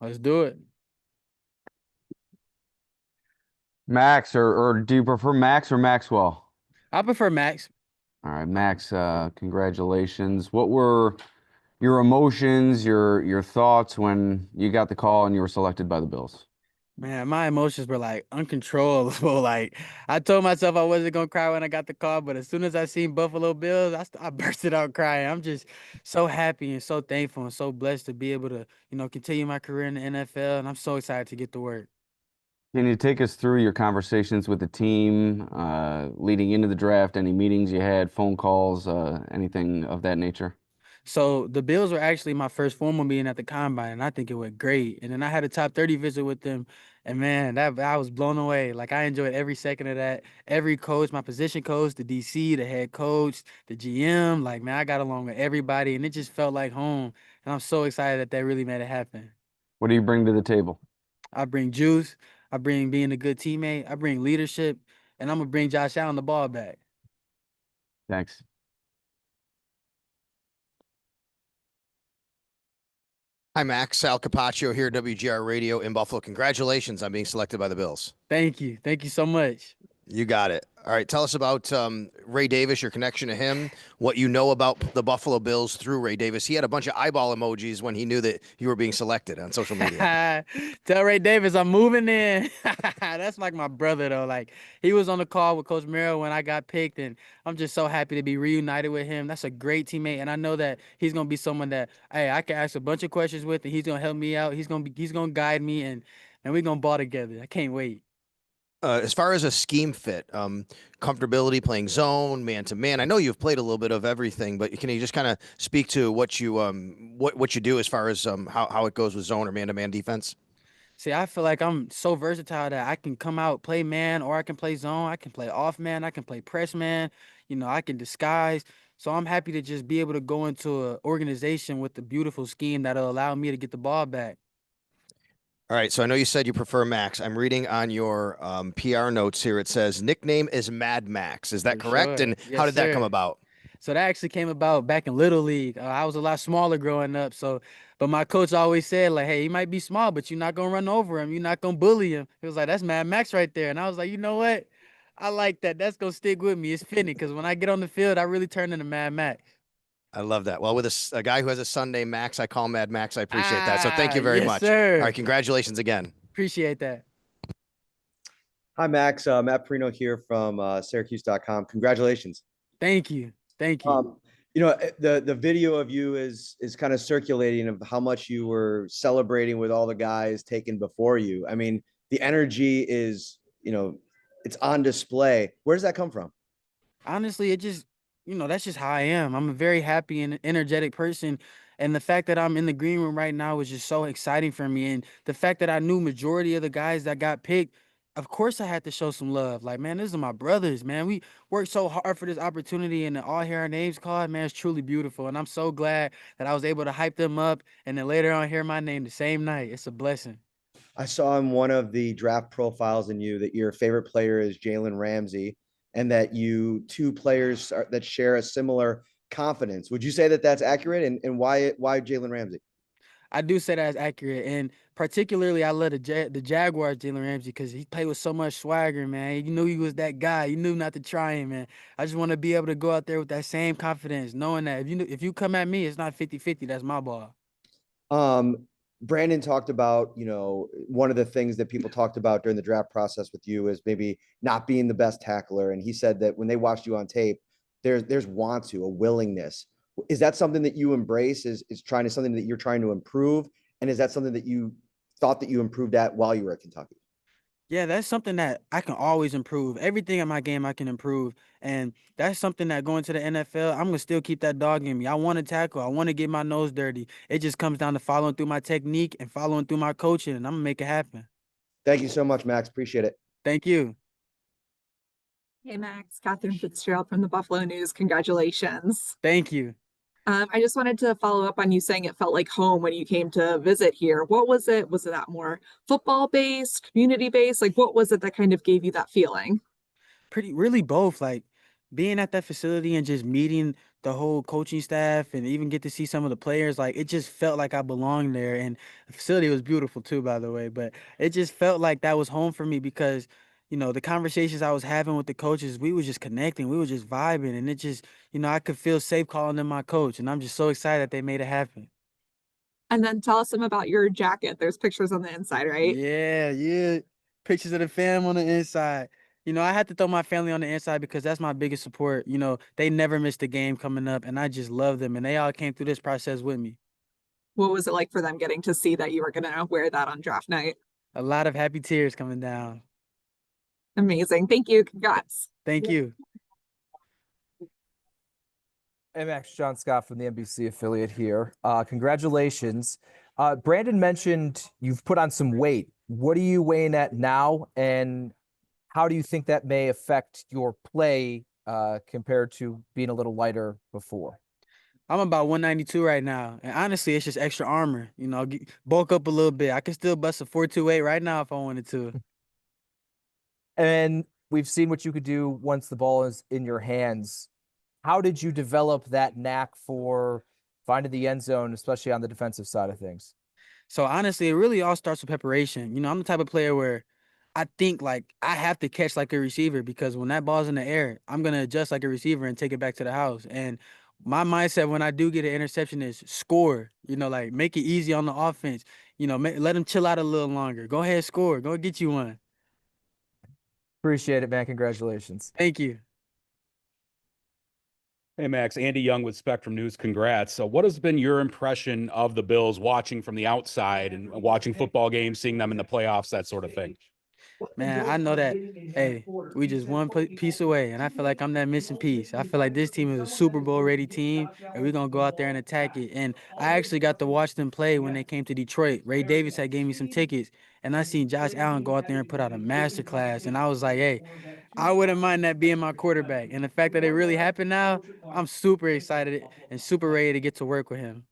Let's do it. Max, or do you prefer Max or Maxwell? I prefer Max. All right, Max, congratulations. What were your emotions, your thoughts when you got the call and you were selected by the Bills? Man, my emotions were like uncontrollable. Like I told myself I wasn't gonna cry when I got the call, but as soon as I seen Buffalo Bills, I bursted out crying. I'm just so happy and so thankful and so blessed to be able to, continue my career in the NFL, and I'm so excited to get to work. Can you take us through your conversations with the team, leading into the draft, any meetings you had, phone calls, anything of that nature? So the Bills were actually my first formal meeting at the combine, and I think it went great. And then I had a top 30 visit with them, and man, that I was blown away. Like I enjoyed every second of that. Every coach, my position coach, the DC, the head coach, the GM, like man, I got along with everybody, and it just felt like home. And I'm so excited that they really made it happen. What do you bring to the table? I bring juice, I bring being a good teammate, I bring leadership, and I'm gonna bring Josh Allen the ball back. Thanks. Hi, Max. Sal Capaccio here, WGR Radio in Buffalo. Congratulations on being selected by the Bills. Thank you so much. You got it. All right. Tell us about Ray Davis, your connection to him, what you know about the Buffalo Bills through Ray Davis. He had a bunch of eyeball emojis when he knew that you were being selected on social media. Tell Ray Davis I'm moving in. That's like my brother though. Like he was on the call with Coach Merrill when I got picked, and I'm just so happy to be reunited with him. That's a great teammate, and I know that he's gonna be someone that hey I can ask a bunch of questions with, and he's gonna help me out. He's gonna guide me, and we're gonna ball together. I can't wait. As far as a scheme fit, comfortability playing zone, man to man. I know you've played a little bit of everything, but can you just kind of speak to what you what you do as far as how it goes with zone or man to man defense? See, I feel like I'm so versatile that I can come out, play man, or I can play zone. I can play off man. I can play press man. I can disguise. So I'm happy to just be able to go into an organization with a beautiful scheme that'll allow me to get the ball back. All right, so I know you said you prefer Max. I'm reading on your PR notes here. It says nickname is Mad Max. Is that For correct? sure. And how Yes, did that come sir. about? So that actually came about back in Little League. I was a lot smaller growing up. But my coach always said, like, hey, he might be small, but you're not going to run over him. You're not going to bully him. He was like, that's Mad Max right there. And I was like, you know what? I like that. That's going to stick with me. It's fitting because when I get on the field, I really turn into Mad Max. I love that. Well, with a guy who has a son named Max, I call him Mad Max. I appreciate that. So thank you very Yes, much. All sir. right, congratulations again. Appreciate that. Hi, Max. Matt Perino here from Syracuse.com. Congratulations. Thank you. Thank you. Um, the video of you is kind of circulating of how much you were celebrating with all the guys taken before you. I mean, the energy is, it's on display. Where does that come from? Honestly, it just, that's just how I am. I'm a very happy and energetic person. And the fact that I'm in the green room right now was just so exciting for me. And the fact that I knew majority of the guys that got picked, of course I had to show some love. Like, man, these are my brothers, man. We worked so hard for this opportunity and to all hear our names called, man, it's truly beautiful. And I'm so glad that I was able to hype them up and then later on hear my name the same night. It's a blessing. I saw in one of the draft profiles in you that your favorite player is Jalen Ramsey, and that you two players that share a similar confidence. Would you say that that's accurate? And why Jalen Ramsey? I do say that's accurate, and particularly I love the Jaguars, Jalen Ramsey, because he played with so much swagger, man. You knew he was that guy. You knew not to try him, man. I just want to be able to go out there with that same confidence, knowing that if you come at me, it's not 50-50. That's my ball. Um, Brandon talked about, one of the things that people talked about during the draft process with you is maybe not being the best tackler. And he said that when they watched you on tape, there's want to, a willingness. Is that something that you embrace? Is trying to something that you're trying to improve? And is that something that you thought that you improved at while you were at Kentucky? Yeah, that's something that I can always improve. Everything in my game I can improve. And that's something that going to the NFL, I'm gonna still keep that dog in me. I want to tackle, I want to get my nose dirty. It just comes down to following through my technique and following through my coaching, and I'm gonna make it happen. Thank you so much, Max. Appreciate it. Thank you. Hey Max, Catherine Fitzgerald from the Buffalo News. Congratulations. Thank you. I just wanted to follow up on you saying it felt like home when you came to visit here. What was it? Was it that more football based, community based? Like, what was it that kind of gave you that feeling? Really both. Like being at that facility and just meeting the whole coaching staff and even get to see some of the players. Like it just felt like I belonged there, and the facility was beautiful too, by the way. But it just felt like that was home for me because the conversations I was having with the coaches, we was just connecting, we were just vibing, and it just I could feel safe calling them my coach, and I'm just so excited that they made it happen. And then tell us some about your jacket. There's pictures on the inside, right? Yeah, yeah. Pictures of the fam on the inside. I had to throw my family on the inside because that's my biggest support. They never missed a game coming up, and I just love them, and they all came through this process with me. What was it like for them getting to see that you were gonna wear that on draft night? A lot of happy tears coming down. Amazing. Thank you. Congrats. Thank you. Hey Max, John Scott from the NBC affiliate here. Congratulations. Brandon mentioned you've put on some weight. What are you weighing at now, and how do you think that may affect your play compared to being a little lighter before? I'm about 192 right now, and honestly, it's just extra armor. Bulk up a little bit. I can still bust a 428 right now if I wanted to. And we've seen what you could do once the ball is in your hands. How did you develop that knack for finding the end zone, especially on the defensive side of things? So honestly, it really all starts with preparation. I'm the type of player where I think like I have to catch like a receiver because when that ball's in the air, I'm gonna adjust like a receiver and take it back to the house. And my mindset when I do get an interception is score. Like make it easy on the offense. Let them chill out a little longer. Go ahead, score. Go get you one. Appreciate it, man. Congratulations. Thank you. Hey, Max, Andy Young with Spectrum News. Congrats. So what has been your impression of the Bills watching from the outside and watching football games, seeing them in the playoffs, that sort of thing? Man, I know that, hey, we just one piece away, and I feel like I'm that missing piece. I feel like this team is a Super Bowl ready team, and we're going to go out there and attack it. And I actually got to watch them play when they came to Detroit. Ray Davis had gave me some tickets, and I seen Josh Allen go out there and put out a master class, and I was like, hey, I wouldn't mind that being my quarterback. And the fact that it really happened now, I'm super excited and super ready to get to work with him.